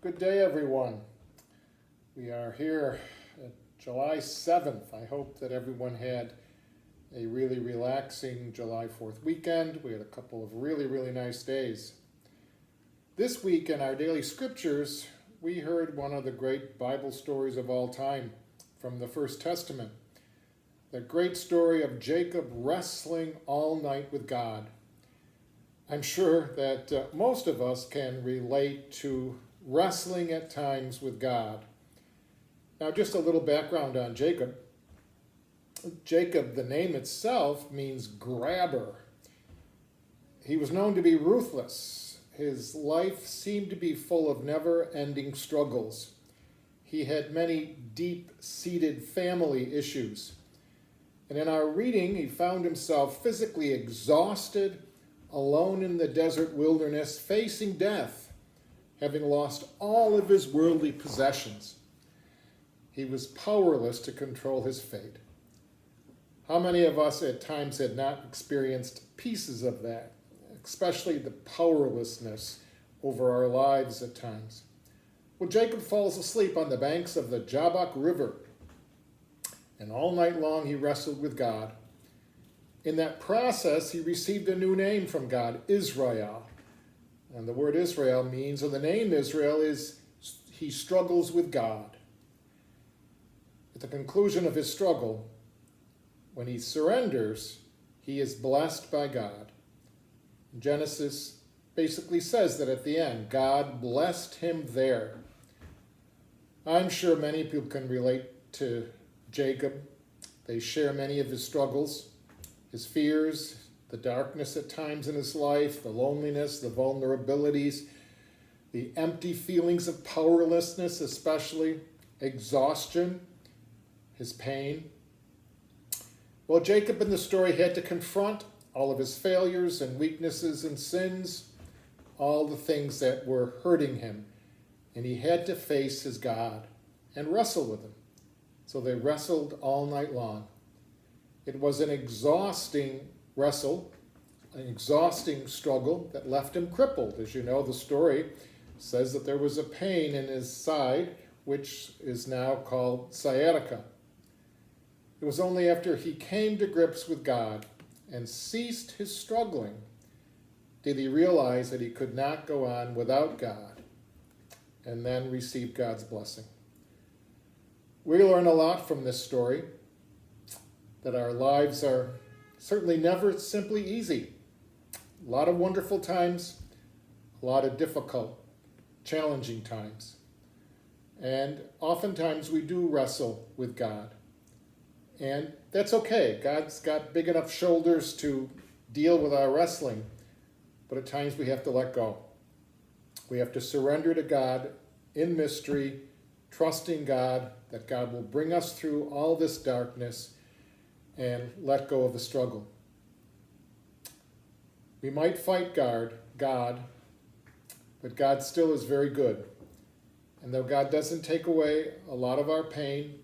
Good day, everyone. We are here at July 7th. I hope that everyone had a really relaxing July 4th weekend. We had a couple of really nice days. This week in our daily scriptures, we heard one of the great Bible stories of all time from the First Testament. The great story of Jacob wrestling all night with God. I'm sure that most of us can relate to wrestling at times with God. Now, just a little background on Jacob. Jacob, the name itself, means grabber. He was known to be ruthless. His life seemed to be full of never-ending struggles. He had many deep-seated family issues. And in our reading, he found himself physically exhausted, alone in the desert wilderness, facing death, having lost all of his worldly possessions. He was powerless to control his fate. How many of us at times had not experienced pieces of that, especially the powerlessness over our lives at times? Well, Jacob falls asleep on the banks of the Jabbok River, and all night long he wrestled with God. In that process, he received a new name from God, Israel. And the word Israel means, or the name Israel is, he struggles with God. At the conclusion of his struggle, when he surrenders, he is blessed by God. Genesis basically says that at the end, God blessed him there. I'm sure many people can relate to Jacob. They share many of his struggles, his fears, the darkness at times in his life, the loneliness, the vulnerabilities, the empty feelings of powerlessness, especially exhaustion, his pain. Well, Jacob in the story had to confront all of his failures and weaknesses and sins, all the things that were hurting him, and he had to face his God and wrestle with him. So they wrestled all night long. It was an exhausting wrestle, an exhausting struggle that left him crippled. As you know, the story says that there was a pain in his side, which is now called sciatica. It was only after he came to grips with God and ceased his struggling did he realize that he could not go on without God, and then receive God's blessing. We learn a lot from this story, that our lives are certainly never simply easy. A lot of wonderful times, a lot of difficult, challenging times. And oftentimes we do wrestle with God. And that's okay. God's got big enough shoulders to deal with our wrestling, but at times we have to let go. We have to surrender to God in mystery, trusting God that God will bring us through all this darkness and let go of the struggle. We might fight God, but God still is very good. And though God doesn't take away a lot of our pain,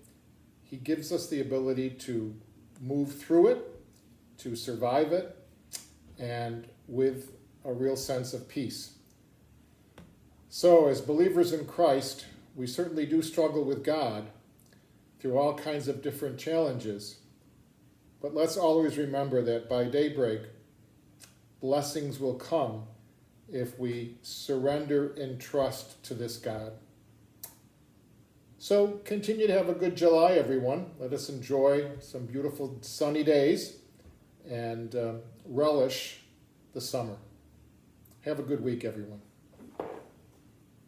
he gives us the ability to move through it, to survive it, and with a real sense of peace. So as believers in Christ, we certainly do struggle with God through all kinds of different challenges. But let's always remember that by daybreak, blessings will come if we surrender in trust to this God. So continue to have a good July, everyone. Let us enjoy some beautiful sunny days and relish the summer. Have a good week, everyone.